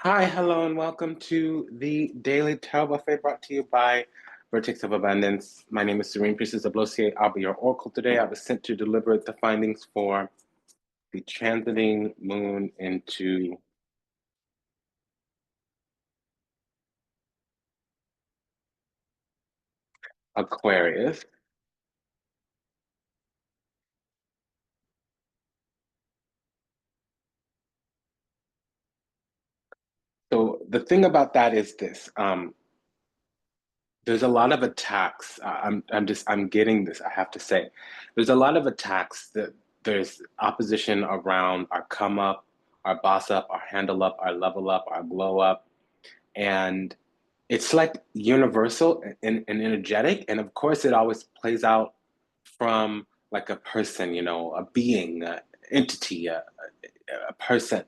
Hi, hello, and welcome to the Daily Tarot Buffet brought to you by Vertex of Abundance. My name is Serene Priestess Abossi. I'll be your oracle today. I was sent to deliver the findings for the transiting moon into Aquarius. So the thing about that is this. There's a lot of attacks. I'm getting this, I have to say. There's a lot of attacks that there's opposition around our come up, our boss up, our handle up, our level up, our glow up. And it's like universal and energetic. And of course, it always plays out from like a person, a being, an entity, a person.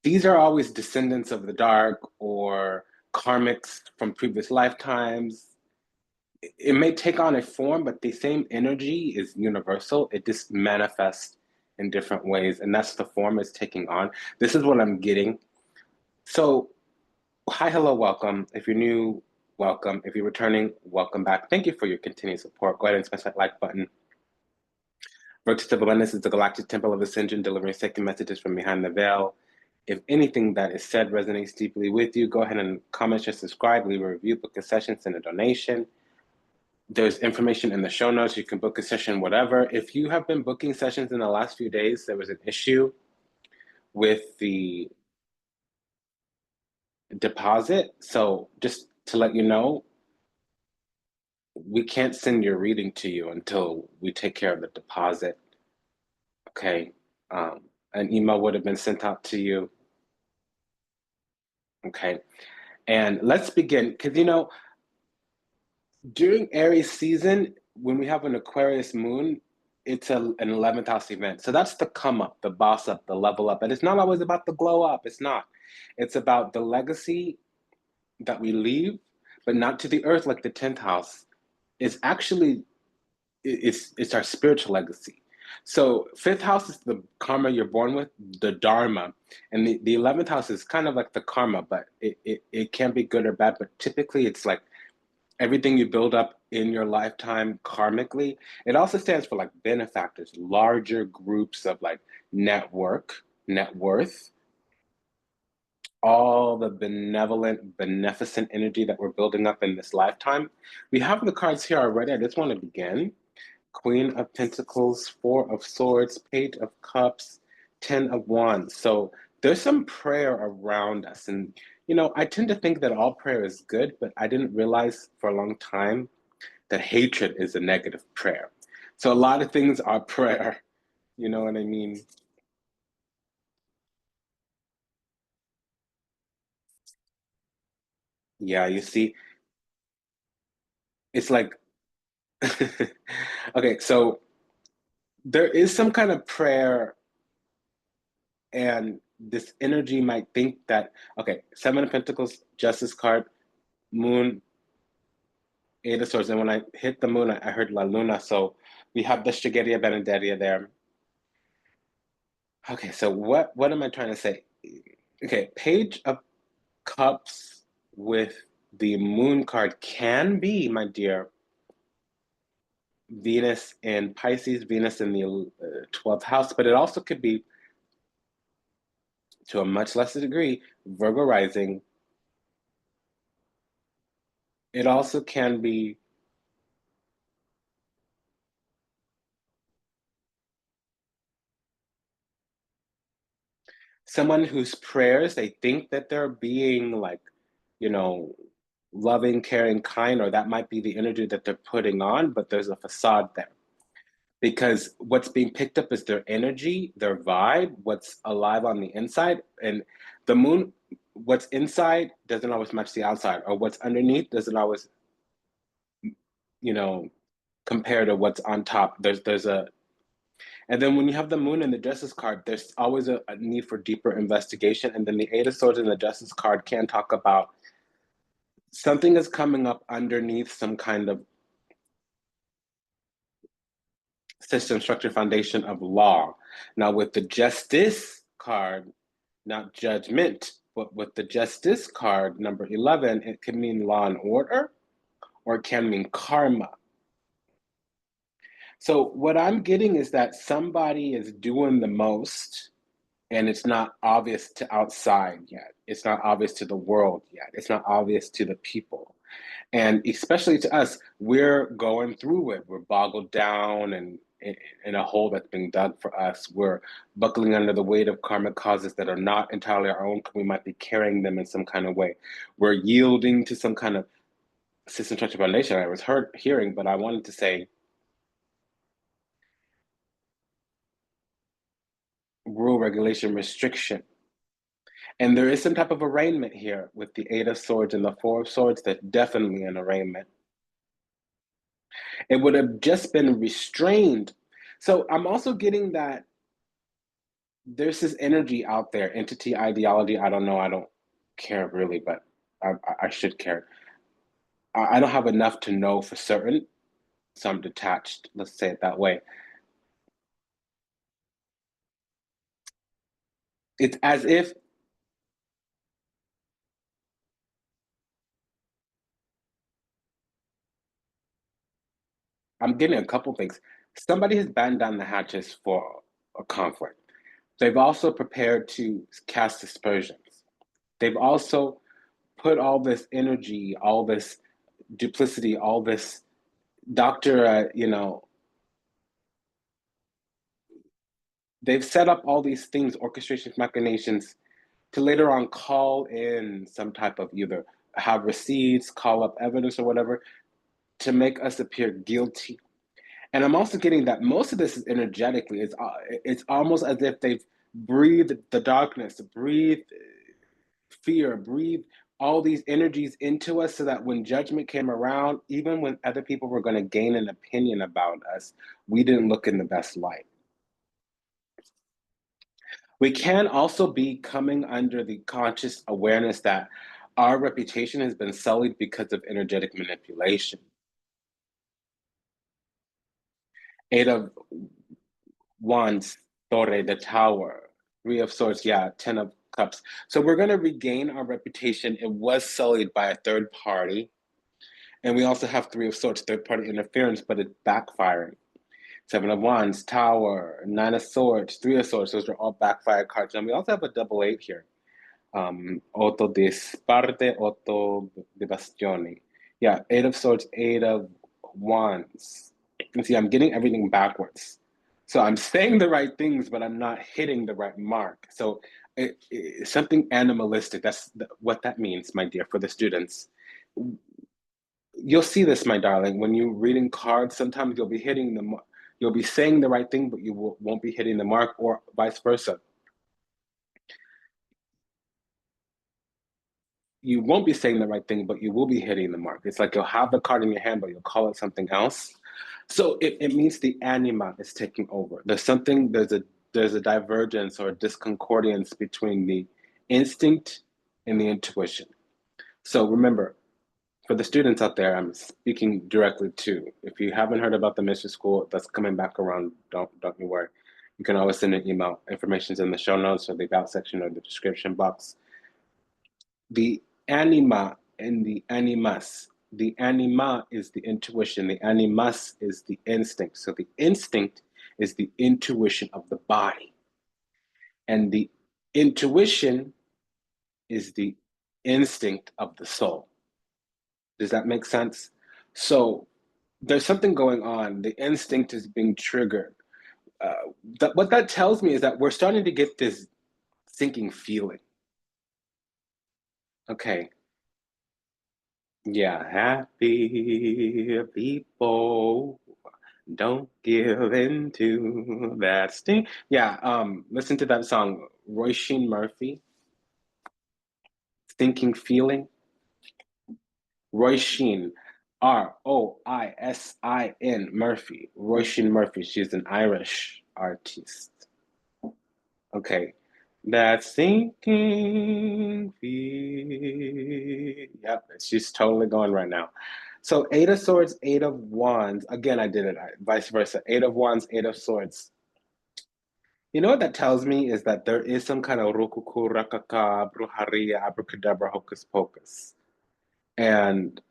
These are always descendants of the dark or karmics from previous lifetimes. It may take on a form, but the same energy is universal. It just manifests in different ways, and that's the form it's taking on. This is what I'm getting. So, hi, hello, welcome. If you're new, welcome. If you're returning, welcome back. Thank you for your continued support. Go ahead and smash that like button. Vertex of Abundance is the galactic temple of ascension, delivering sacred messages from behind the veil. If anything that is said resonates deeply with you, go ahead and comment, share, subscribe, leave a review, book a session, send a donation. There's information in the show notes. You can book a session, whatever. If you have been booking sessions in the last few days, there was an issue with the deposit. So just to let you know, we can't send your reading to you until we take care of the deposit. Okay. An email would have been sent out to you. Okay. And let's begin. Because, during Aries season, when we have an Aquarius moon, it's an 11th house event. So that's the come up, the boss up, the level up. And it's not always about the glow up. It's not. It's about the legacy that we leave, but not to the earth like the 10th house. It's actually it's our spiritual legacy. So fifth house is the karma you're born with, the dharma, and the 11th house is kind of like the karma, but it can be good or bad. But typically, it's like everything you build up in your lifetime karmically. It also stands for like benefactors, larger groups of like net worth, all the benevolent, beneficent energy that we're building up in this lifetime. We have the cards here already. I just want to begin. Queen of Pentacles, Four of Swords, Page of Cups, Ten of Wands. So there's some prayer around us. And, I tend to think that all prayer is good, but I didn't realize for a long time that hatred is a negative prayer. So a lot of things are prayer. You know what I mean? Yeah, you see, it's like, okay, so there is some kind of prayer, and this energy might think that, okay, Seven of Pentacles, Justice card, Moon, Eight of Swords. And when I hit the moon, I heard La Luna. So we have the Shigeria Benedelia there. Okay, so what am I trying to say? Okay, Page of Cups with the moon card can be, my dear, Venus in Pisces, Venus in the 12th house, but it also could be, to a much lesser degree, Virgo rising. It also can be someone whose prayers, they think that they're being like, you know, loving, caring, kind, or that might be the energy that they're putting on, but there's a facade there. Because what's being picked up is their energy, their vibe, what's alive on the inside. And the moon, what's inside doesn't always match the outside, or what's underneath doesn't always, you know, compare to what's on top. There's a And then when you have the moon and the justice card, there's always a need for deeper investigation. And then the eight of swords and the justice card can talk about something is coming up underneath some kind of system, structure, foundation of law. Now, with the justice card, not judgment, But with the Justice card, number 11, it can mean law and order, or it can mean karma. So what I'm getting is that somebody is doing the most, and it's not obvious to outside yet. It's not obvious to the world yet. It's not obvious to the people. And especially to us, we're going through it. We're boggled down and in a hole that's been dug for us. We're buckling under the weight of karmic causes that are not entirely our own. We might be carrying them in some kind of way. We're yielding to some kind of system, structure, foundation. I was hearing, but I wanted to say rule, regulation, restriction. And there is some type of arraignment here with the Eight of Swords and the Four of Swords. There's definitely an arraignment. It would have just been restrained. So I'm also getting that there's this energy out there, entity, ideology. I don't know. I don't care really, but I should care. I don't have enough to know for certain, so I'm detached. Let's say it that way. It's as if I'm getting a couple things. Somebody has battened down the hatches for a conflict. They've also prepared to cast aspersions. They've also put all this energy, all this duplicity, all this doctor, they've set up all these things, orchestrations, machinations, to later on call in some type of either have receipts, call up evidence or whatever, to make us appear guilty. And I'm also getting that most of this is energetically. It's almost as if they've breathed the darkness, breathed fear, breathed all these energies into us so that when judgment came around, even when other people were going to gain an opinion about us, we didn't look in the best light. We can also be coming under the conscious awareness that our reputation has been sullied because of energetic manipulation. Eight of Wands, Torre, the Tower, Three of Swords, yeah, Ten of Cups. So we're going to regain our reputation. It was sullied by a third party. And we also have Three of Swords, third party interference, but it's backfiring. Seven of Wands, Tower, Nine of Swords, Three of Swords. Those are all backfire cards. And we also have a double eight here. Otto de Sparte, Otto de Bastioni. Yeah, Eight of Swords, Eight of Wands. And see, I'm getting everything backwards. So I'm saying the right things, but I'm not hitting the right mark. So it's something animalistic. That's what that means, my dear, for the students. You'll see this, my darling, when you're reading cards. Sometimes you'll be hitting you'll be saying the right thing, but you won't be hitting the mark, or vice versa. You won't be saying the right thing, but you will be hitting the mark. It's like you'll have the card in your hand, but you'll call it something else. So it means the anima is taking over. There's a divergence or a disconcordance between the instinct and the intuition. So remember, for the students out there, I'm speaking directly to. If you haven't heard about the mystery school that's coming back around, don't you worry. You can always send an email. Information's in the show notes or the about section or the description box. The anima and the animus. The anima is the intuition. The animus is the instinct. So the instinct is the intuition of the body. And the intuition is the instinct of the soul. Does that make sense? So there's something going on. The instinct is being triggered. What that tells me is that we're starting to get this sinking feeling. Okay. Yeah, happy people don't give in to that sting. Yeah, listen to that song, Roisin Murphy, Thinking Feeling. Roisin, Roisin Murphy. Roisin Murphy. She's an Irish artist. Okay. That sinking feel. Yep, she's totally going right now. So Eight of Swords, Eight of Wands. Again, I did it vice versa. Eight of Wands, Eight of Swords. You know what that tells me is that there is some kind of rokuku, rakaka, brujeria, abracadabra, hocus pocus. And,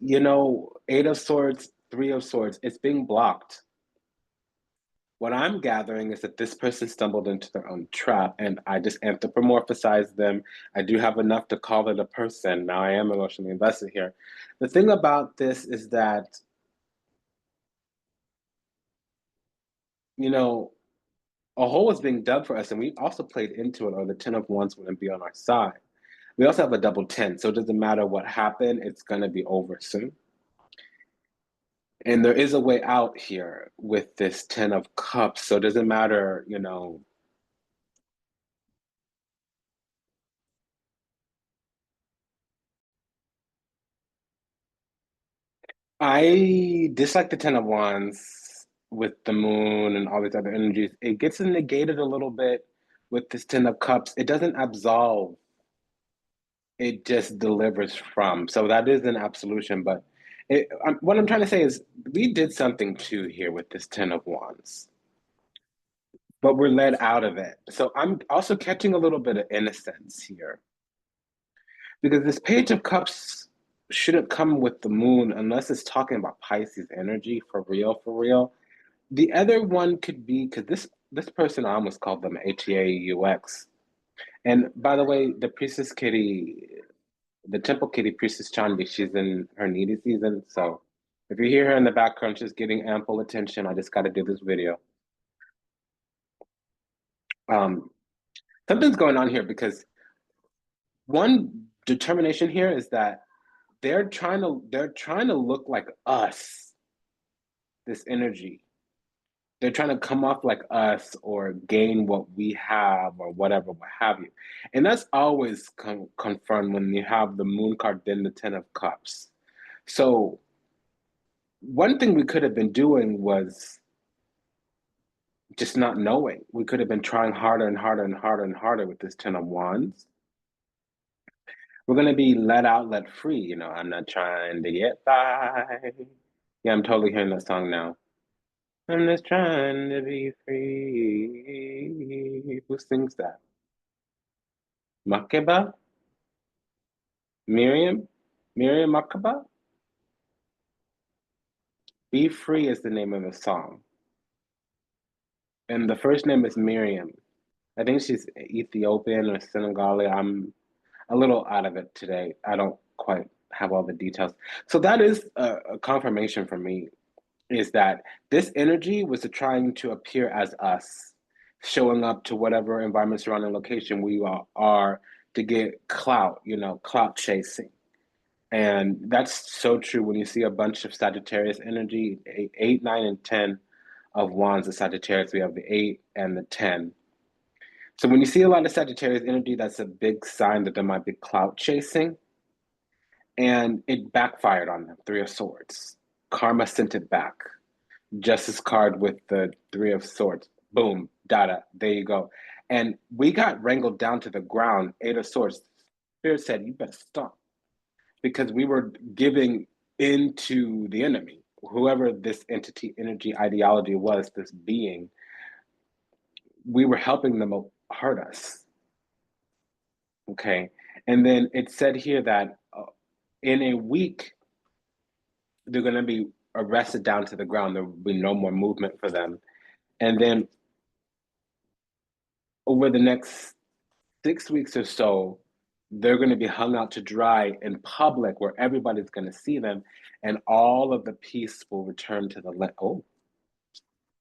Eight of Swords, Three of Swords, it's being blocked. What I'm gathering is that this person stumbled into their own trap, and I just anthropomorphized them. I do have enough to call it a person. Now I am emotionally invested here. The thing about this is that, you know, a hole is being dug for us, and we also played into it, or the Ten of Wands wouldn't be on our side. We also have a double 10, so it doesn't matter what happened, it's going to be over soon. And there is a way out here with this 10 of Cups, so it doesn't matter, I dislike the Ten of Wands with the moon and all these other energies. It gets negated a little bit with this Ten of Cups. It doesn't absolve, it just delivers from. So that is an absolution. But what I'm trying to say is we did something too here with this Ten of Wands, but we're led out of it. So I'm also catching a little bit of innocence here because this Page of Cups shouldn't come with the moon unless it's talking about Pisces energy for real, for real. The other one could be because this person I almost called them HEAUX. And by the way, the Priestess Kitty, the Temple Kitty Priestess Chandi, she's in her needy season. So if you hear her in the background, she's getting ample attention. I just got to do this video. Um, Something's going on here because one determination here is that they're trying to look like us, this energy. They're trying to come off like us or gain what we have or whatever, what have you. And that's always confirmed when you have the moon card, then the 10 of cups. So one thing we could have been doing was just not knowing. We could have been trying harder and harder and harder and harder with this 10 of wands. We're going to be let out, let free. I'm not trying to get by. Yeah, I'm totally hearing that song now. I'm just trying to be free. Who sings that? Makeba? Miriam? Miriam Makeba? Be Free is the name of the song. And the first name is Miriam. I think she's Ethiopian or Senegalese. I'm a little out of it today. I don't quite have all the details. So that is a confirmation for me is that this energy was trying to appear as us, showing up to whatever environment, surrounding location we are to get clout, clout chasing. And that's so true when you see a bunch of Sagittarius energy, 8, 9, and 10 of wands of Sagittarius. We have the 8 and the 10. So when you see a lot of Sagittarius energy, that's a big sign that there might be clout chasing. And it backfired on them, Three of Swords. Karma sent it back. Justice card with the Three of Swords. Boom, data. There you go. And we got wrangled down to the ground. Eight of Swords. Spirit said, "You better stop," because we were giving into the enemy, whoever this entity, energy, ideology was. This being, we were helping them hurt us. Okay, and then it said here that in a week they're going to be arrested down to the ground. There will be no more movement for them. And then over the next 6 weeks or so, they're going to be hung out to dry in public where everybody's going to see them, and all of the peace will return to the land.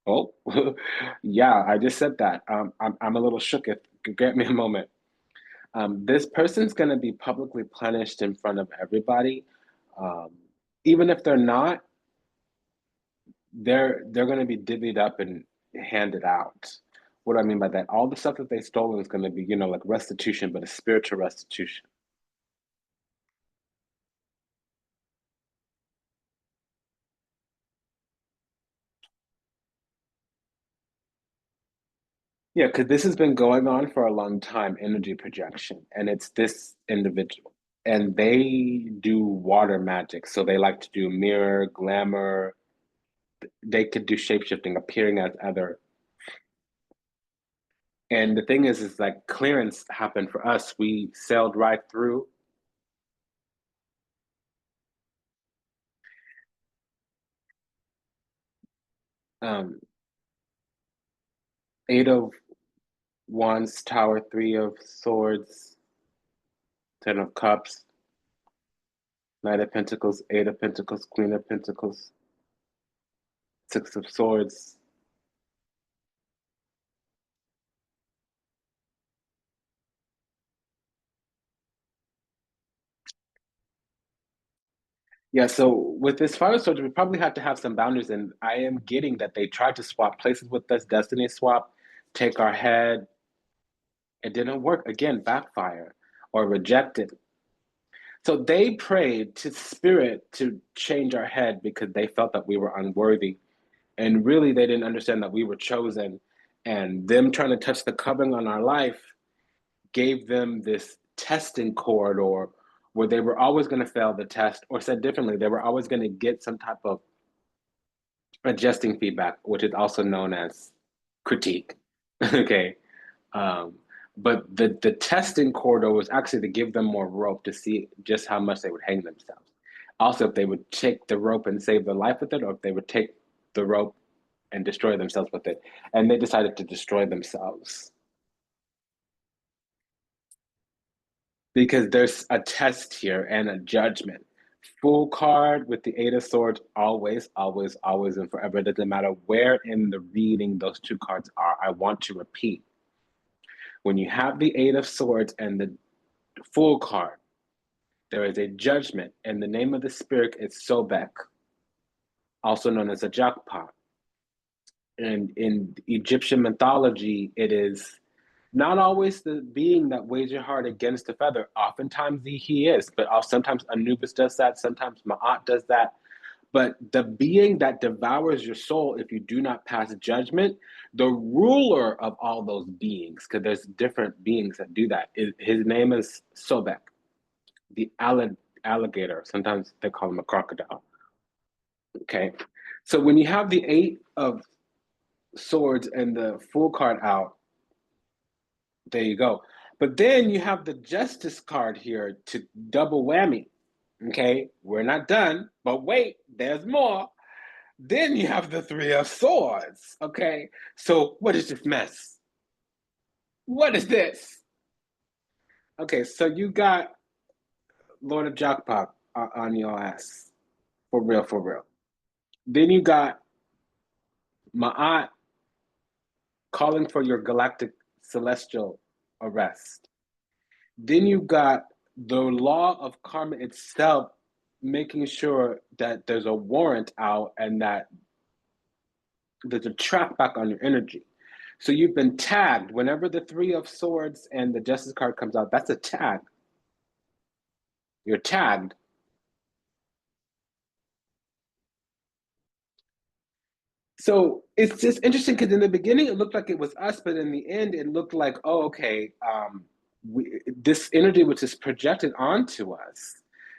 Oh, yeah, I just said that. I'm a little shook. If get me a moment. This person's going to be publicly punished in front of everybody. Um, Even if they're not, they're going to be divvied up and handed out. What do I mean by that? All the stuff that they stolen is going to be, like restitution, but a spiritual restitution. Yeah, because this has been going on for a long time, energy projection, and it's this individual. And they do water magic. So they like to do mirror, glamour. They could do shapeshifting, appearing as other. And the thing is like clearance happened for us. We sailed right through. Um, Eight of Wands, Tower, Three of Swords, Ten of Cups, Knight of Pentacles, Eight of Pentacles, Queen of Pentacles, Six of Swords. Yeah, so with this fire sword, we probably have to have some boundaries, and I am getting that they tried to swap places with us, destiny swap, take our head. It didn't work. Again, backfire or rejected. So they prayed to spirit to change our head because they felt that we were unworthy. And really, they didn't understand that we were chosen. And them trying to touch the covering on our life gave them this testing corridor where they were always going to fail the test, or said differently, they were always going to get some type of adjusting feedback, which is also known as critique. Okay. Um, but the testing corridor was actually to give them more rope to see just how much they would hang themselves. Also, if they would take the rope and save their life with it, or if they would take the rope and destroy themselves with it. And they decided to destroy themselves because there's a test here and a judgment. Full card with the Eight of Swords, always, always, always, and forever. It doesn't matter where in the reading those two cards are. I want to repeat. When you have the Eight of Swords and the Full card, there is a judgment, and the name of the spirit is Sobek, also known as a jackpot. And in Egyptian mythology, it is not always the being that weighs your heart against the feather. Oftentimes he is, but sometimes Anubis does that. Sometimes Ma'at does that. But the being that devours your soul if you do not pass judgment, the ruler of all those beings, because there's different beings that do that, his name is Sobek, the alligator. Sometimes they call him a crocodile. Okay. So when you have the Eight of Swords and the Full card out, there you go. But then you have the Justice card here to double whammy. Okay. We're not done, but wait, there's more. Then you have the Three of Swords. Okay. So what is this mess? What is this? Okay. So you got Lord of Jackpot on your ass. For real, for real. Then you got Ma'at calling for your galactic celestial arrest. Then you got the law of karma itself making sure that there's a warrant out and that there's a track back on your energy. So you've been tagged. Whenever the Three of Swords and the Justice card comes out, that's a tag. You're tagged. So it's just interesting because in the beginning it looked like it was us, but in the end it looked like, oh, okay, this energy was just projected onto us,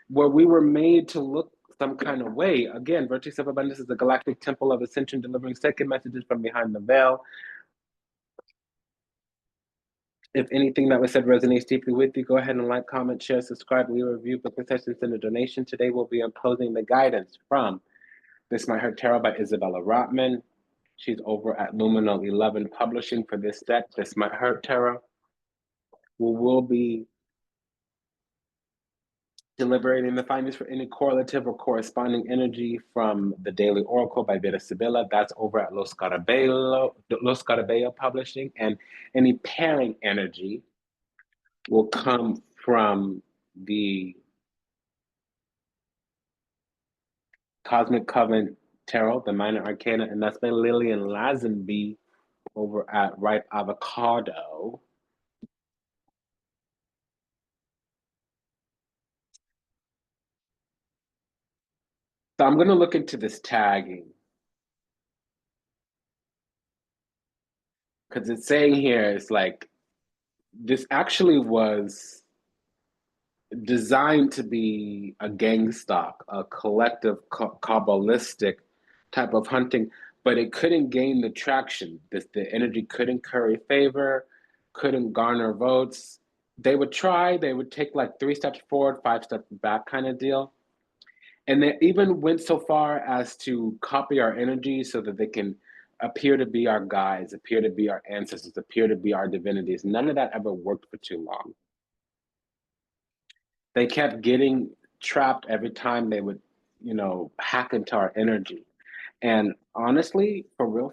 where we were made to look some kind of way. Again, Vertex of Abundance is the galactic temple of ascension, delivering sacred messages from behind the veil. If anything that was said resonates deeply with you, go ahead and like, comment, share, subscribe, leave a review, book sessions, send a donation. Today we'll be imposing the guidance from This Might Hurt Tarot by Isabella Rotman. She's over at Luminal 11 Publishing for this deck, This Might Hurt Tarot. We will be deliberating the findings for any correlative or corresponding energy from the Daily Oracle by Veda Sibilla. That's over at Los Scarabeo Publishing. And any pairing energy will come from the Cosmic Covenant Tarot, the Minor Arcana, and that's by Lillian Lazenby over at Ripe Avocado. So I'm going to look into this tagging because it's saying here it's like this actually was designed to be a gang stalk, a collective Kabbalistic type of hunting, but it couldn't gain the traction. The energy couldn't curry favor. couldn't garner votes, they would try, they would take like 3 steps forward, 5 steps back kind of deal. And they even went so far as to copy our energy so that they can appear to be our guides, appear to be our ancestors, appear to be our divinities. None of that ever worked for too long. They kept getting trapped every time they would, hack into our energy. And honestly, for real,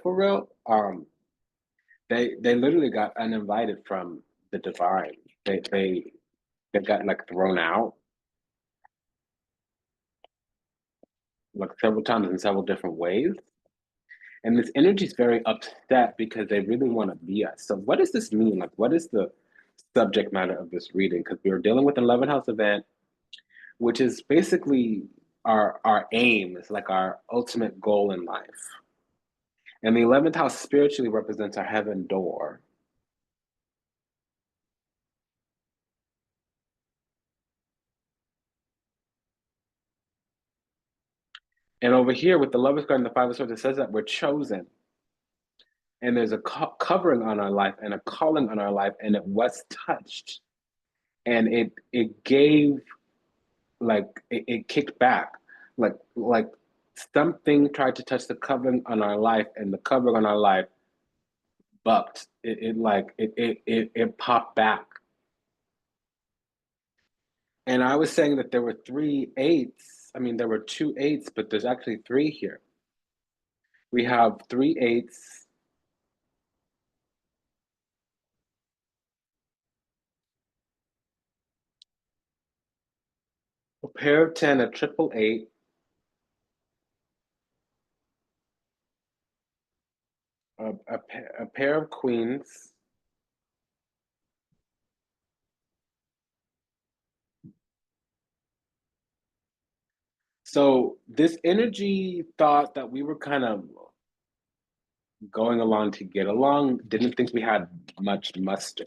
they literally got uninvited from the divine. They got like thrown out like several times in several different ways. And this energy is very upset because they really want to be us. So what does this mean? Like, what is the subject matter of this reading? Because we are dealing with an 11th house event, which is basically our aim. It's like our ultimate goal in life. And the 11th house spiritually represents our heaven door. And over here with the Lovers card and the Five of Swords, it says that we're chosen. And there's a covering on our life and a calling on our life, and it was touched. And it gave, like, it kicked back. Like something tried to touch the covering on our life, and the covering on our life bucked. It popped back. And I was saying that there were 3 8s. I mean, there were 2 8s, but there's actually 3 here. We have 3 8s, a pair of 10, a triple 8, a pair of queens. So this energy thought that we were kind of going along to get along, didn't think we had much muster.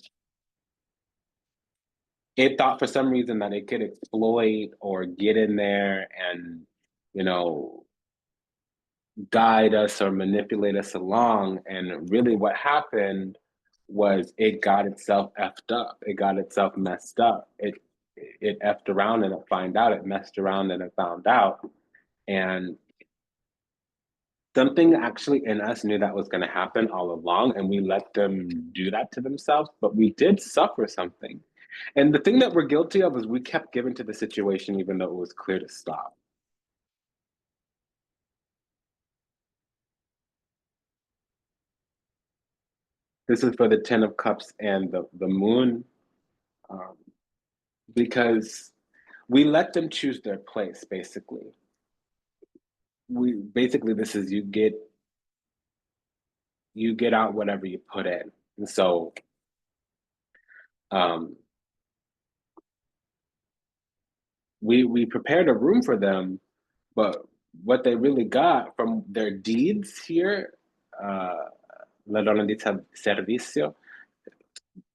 It thought for some reason that it could exploit or get in there and, you know, guide us or manipulate us along. And really what happened was it got itself effed up. It got itself messed up. It effed around and it found out. It messed around and it found out. And something actually in us knew that was going to happen all along, and we let them do that to themselves, but we did suffer something. And the thing that we're guilty of is we kept giving to the situation even though it was clear to stop. This is for the 10 of Cups and the Moon, um, because we let them choose their place, basically. This is you get out whatever you put in. And so um, we prepared a room for them, but what they really got from their deeds here, uh, la donna di servizio,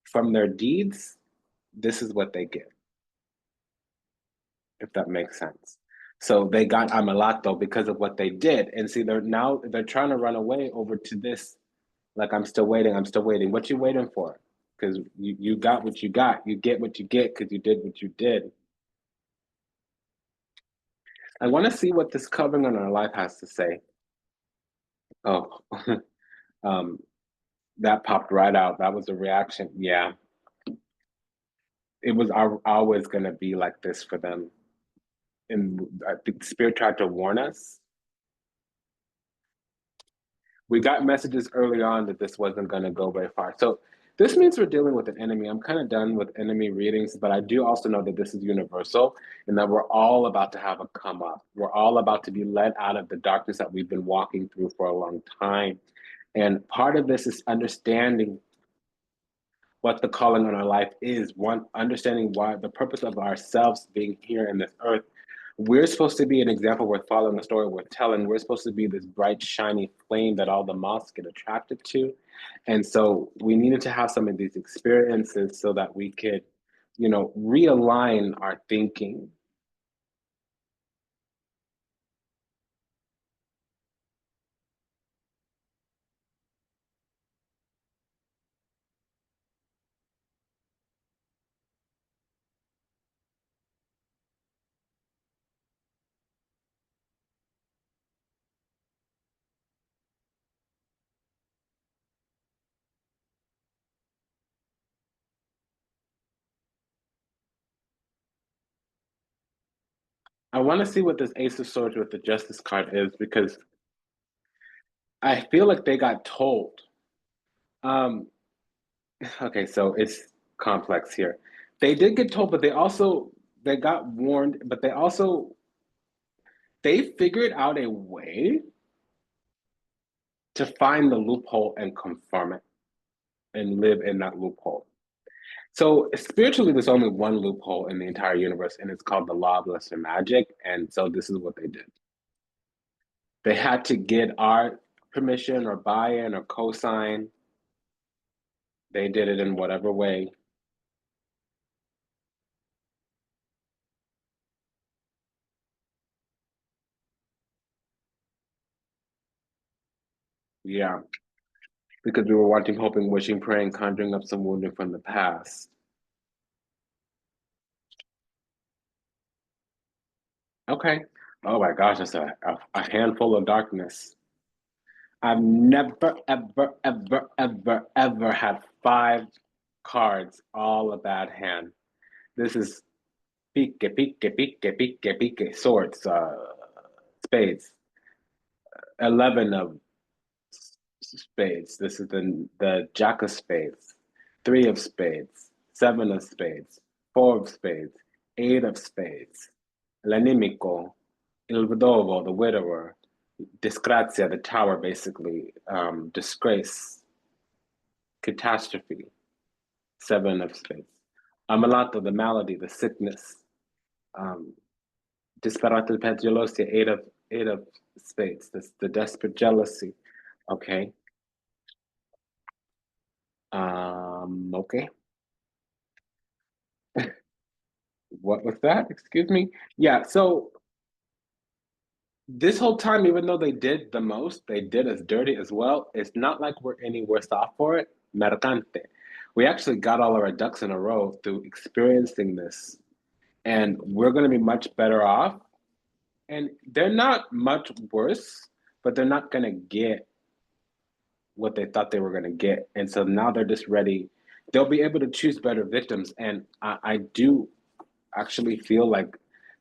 from their deeds, this is what they get, if that makes sense. So they got amalato because of what they did. And see, they're trying to run away over to this, like, I'm still waiting, I'm still waiting. What you waiting for? Because you got what you got. You get what you get because you did what you did. I want to see what this covering on our life has to say. Oh, um, that popped right out. That was a reaction. Yeah, it was always going to be like this for them. And I think Spirit tried to warn us. We got messages early on that this wasn't going to go very far. So this means we're dealing with an enemy. I'm kind of done with enemy readings, but I do also know that this is universal and that we're all about to have a come up. We're all about to be led out of the darkness that we've been walking through for a long time. And part of this is understanding what the calling on our life is. One, understanding why the purpose of ourselves being here in this earth. We're supposed to be an example worth following, the story worth telling. We're supposed to be this bright, shiny flame that all the moths get attracted to. And so we needed to have some of these experiences so that we could, realign our thinking. I want to see what this Ace of Swords with the Justice card is because I feel like they got told. Um, okay, so it's complex here. They did get told, but they got warned, but they figured out a way to find the loophole and confirm it and live in that loophole. So spiritually, there's only one loophole in the entire universe, and it's called the law of lesser magic. And so this is what they did. They had to get our permission or buy-in or co-sign. They did it in whatever way. Yeah, because we were wanting, hoping, wishing, praying, conjuring up some wounding from the past. Okay. Oh my gosh, that's a handful of darkness. I've never, ever, ever, ever, ever had five cards, all a bad hand. This is pique, pique, pique, pique, pique, swords, spades. 11 of spades. This is the jack of spades. Three of spades. Seven of spades. Four of spades. Eight of spades. L'animico. Il vedovo, the widower. Disgrazia, the tower, basically. Disgrace. Catastrophe. Seven of spades. Ammalato, the malady, the sickness. Um, Disperata gelosia, eight of spades. This the desperate jealousy. Okay. Okay. What was that? Excuse me. Yeah, so this whole time, even though they did the most, they did us dirty as well. It's not like we're any worse off for it. Mercante. We actually got all of our ducks in a row through experiencing this, and we're going to be much better off. And they're not much worse, but they're not going to get what they thought they were going to get. And so now they're just ready. They'll be able to choose better victims. And I do actually feel like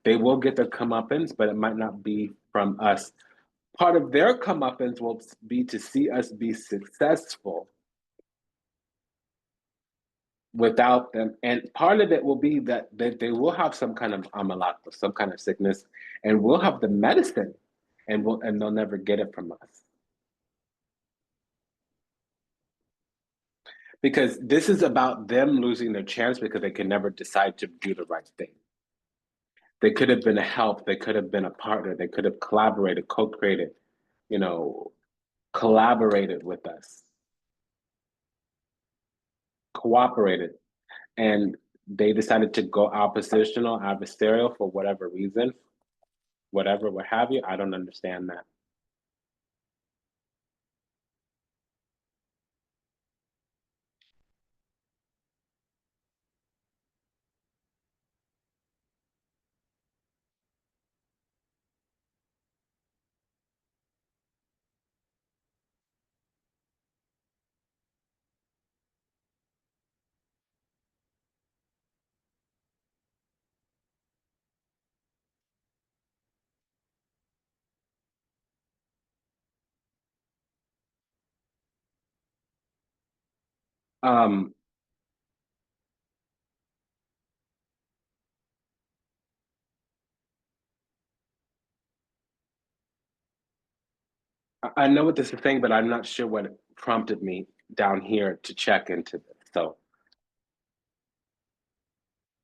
they will get their comeuppance, but it might not be from us. Part of their comeuppance will be to see us be successful without them. And part of it will be that they will have some kind of amalak, some kind of sickness, and we'll have the medicine, and they'll never get it from us. Because this is about them losing their chance because they can never decide to do the right thing. They could have been a help, they could have been a partner, they could have collaborated, co-created, you know, collaborated with us, cooperated, and they decided to go oppositional, adversarial for whatever reason, whatever, what have you. I don't understand that. Um, I know what this is saying, but I'm not sure what prompted me down here to check into this. So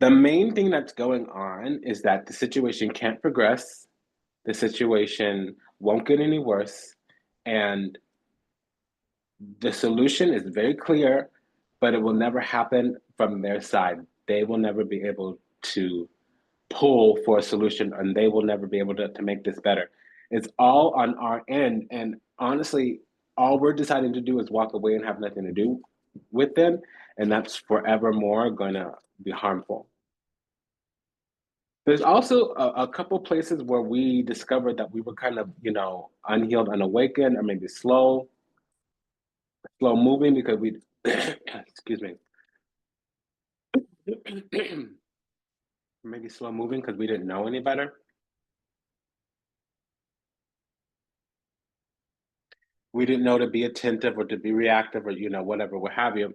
the main thing that's going on is that the situation can't progress, the situation won't get any worse, and the solution is very clear, but it will never happen from their side. They will never be able to pull for a solution and they will never be able to make this better. It's all on our end. And honestly, all we're deciding to do is walk away and have nothing to do with them. And that's forevermore going to be harmful. There's also a couple places where we discovered that we were kind of, unhealed, unawakened, or maybe slow moving because we, excuse me, maybe slow moving because we didn't know any better. We didn't know to be attentive or to be reactive or, whatever, what have you.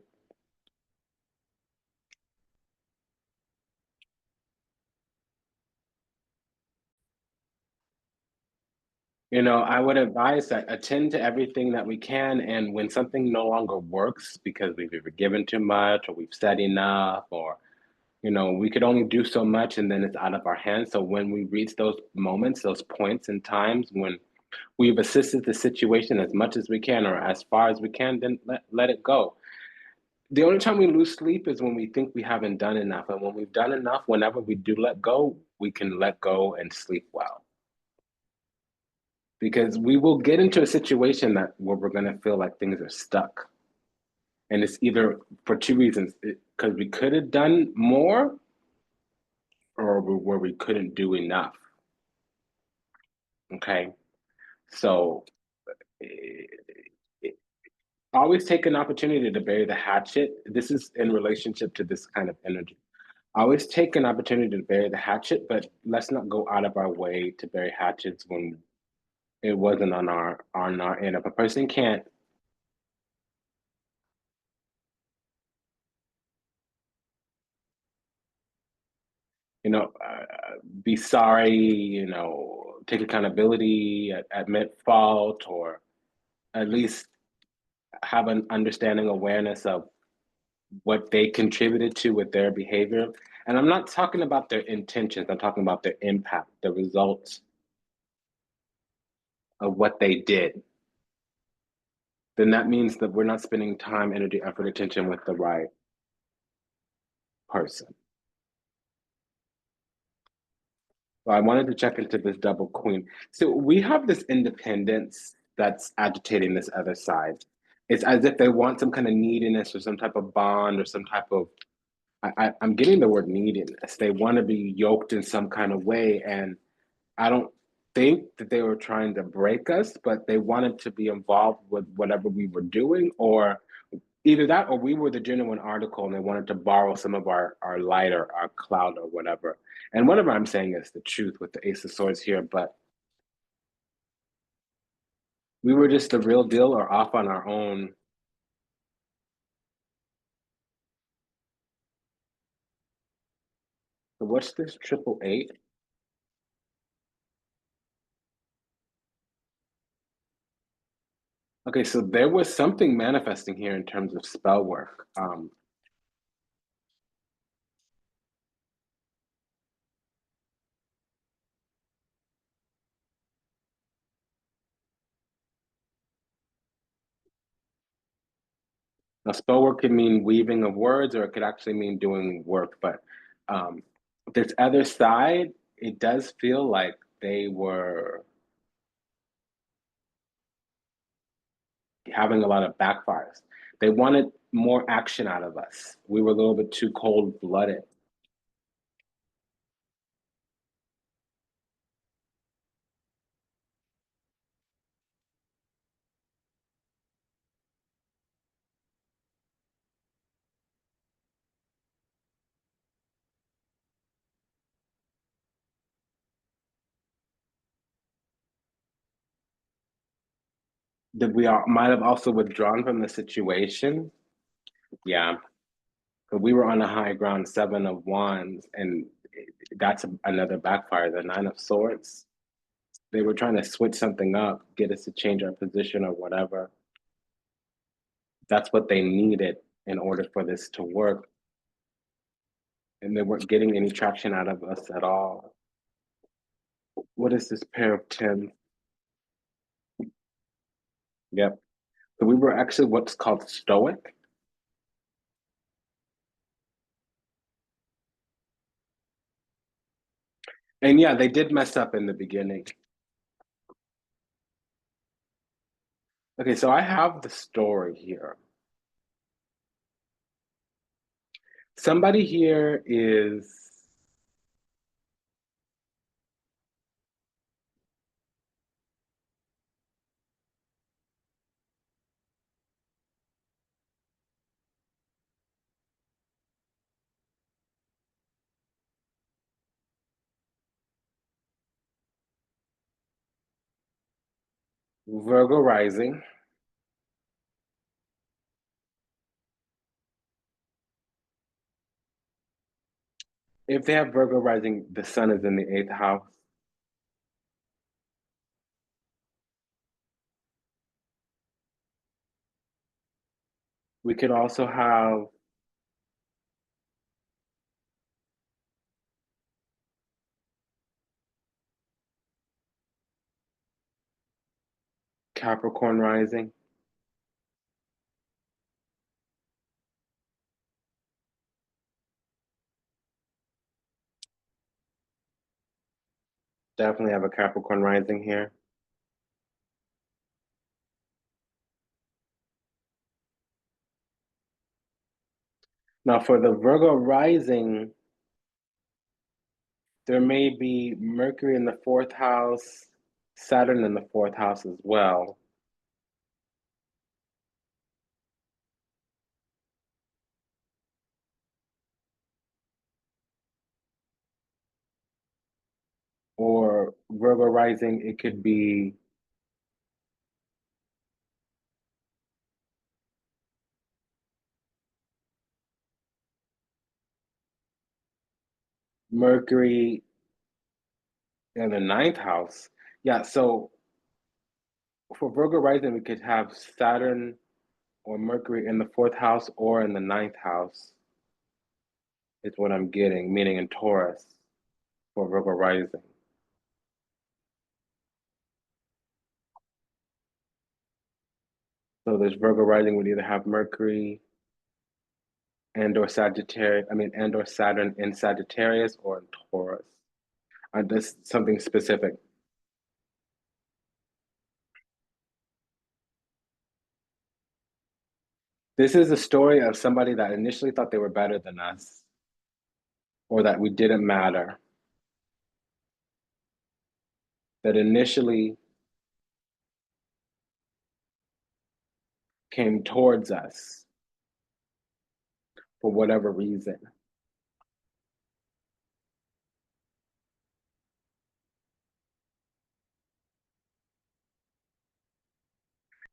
I would advise that attend to everything that we can. And when something no longer works because we've either given too much or we've said enough, or, we could only do so much and then it's out of our hands. So when we reach those moments, those points and times when we've assisted the situation as much as we can or as far as we can, then let it go. The only time we lose sleep is when we think we haven't done enough. And when we've done enough, whenever we do let go, we can let go and sleep well. Because we will get into a situation where we're going to feel like things are stuck. And it's either for two reasons, because we could have done more or where we couldn't do enough. Okay. So eh, eh, always take an opportunity to bury the hatchet. This is in relationship to this kind of energy. Always take an opportunity to bury the hatchet, but let's not go out of our way to bury hatchets when it wasn't on our end. If a person can't, be sorry, take accountability, admit fault, or at least have an understanding, awareness of what they contributed to with their behavior. And I'm not talking about their intentions, I'm talking about their impact, the results of what they did. Then that means that we're not spending time, energy, effort, attention with the right person. So I wanted to check into this double queen. So we have this independence that's agitating this other side. It's as if they want some kind of neediness or some type of bond or some type of, I'm getting the word neediness. They want to be yoked in some kind of way. And I don't think that they were trying to break us, but they wanted to be involved with whatever we were doing, or either that or we were the genuine article and they wanted to borrow some of our light or our cloud or whatever. And whatever I'm saying is the truth with the Ace of Swords here, but we were just the real deal or off on our own. So what's this 888? Okay, so there was something manifesting here in terms of spell work. Now, spell work can mean weaving of words, or it could actually mean doing work. But um, this other side, it does feel like they were having a lot of backfires. They wanted more action out of us. We were a little bit too cold blooded. That we might have also withdrawn from the situation. Yeah, but we were on a high ground, 7 of Wands, and that's another backfire. The 9 of Swords. They were trying to switch something up, get us to change our position or whatever. That's what they needed in order for this to work, and they weren't getting any traction out of us at all. What is this pair of 10? Yep. So we were actually what's called stoic. And yeah, they did mess up in the beginning. Okay, so I have the story here. Somebody here is Virgo rising. If they have Virgo rising, the sun is in the 8th house. We could also have Capricorn rising. Definitely have a Capricorn rising here. Now for the Virgo rising, there may be Mercury in the 4th house, Saturn in the 4th house as well. Or Virgo rising, it could be Mercury in the 9th house. Yeah, so for Virgo rising, we could have Saturn or Mercury in the 4th house or in the 9th house, is what I'm getting, meaning in Taurus for Virgo rising. So there's Virgo rising would either have Mercury and or Sagittarius, and or Saturn in Sagittarius or in Taurus. That's something specific. This is a story of somebody that initially thought they were better than us or that we didn't matter, that initially came towards us for whatever reason.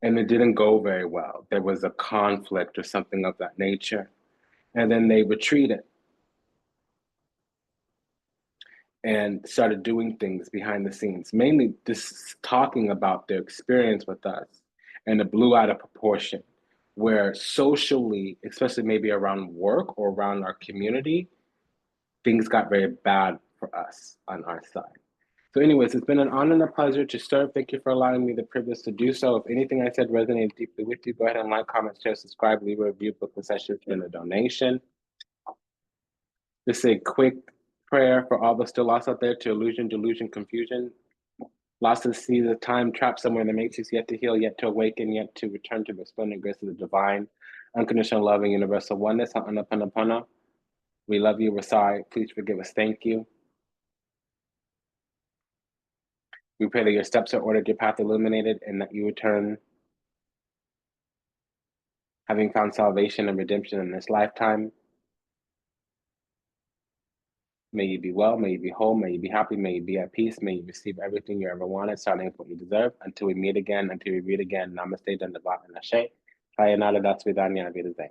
And it didn't go very well. There was a conflict or something of that nature. And then they retreated and started doing things behind the scenes, mainly just talking about their experience with us. And it blew out of proportion, where socially, especially maybe around work or around our community, things got very bad for us on our side. So, anyways, it's been an honor and a pleasure to serve. Thank you for allowing me the privilege to do so. If anything I said resonated deeply with you, go ahead and like, comment, share, subscribe, leave a review, book a session, and a donation. Just a quick prayer for all the still lost out there to illusion, delusion, confusion. Lost to see the time trapped somewhere in the matrix, yet to heal, yet to awaken, yet to return to the splendid grace of the divine, unconditional love and universal oneness. Ha'anapana. We love you. We're sorry. Please forgive us. Thank you. We pray that your steps are ordered, your path illuminated, and that you return having found salvation and redemption in this lifetime. May you be well, may you be whole, may you be happy, may you be at peace, may you receive everything you ever wanted, starting with what you deserve. Until we meet again, until we read again, namaste, dandavat, and ashe. Sayonara, that's vidanya, vidazay.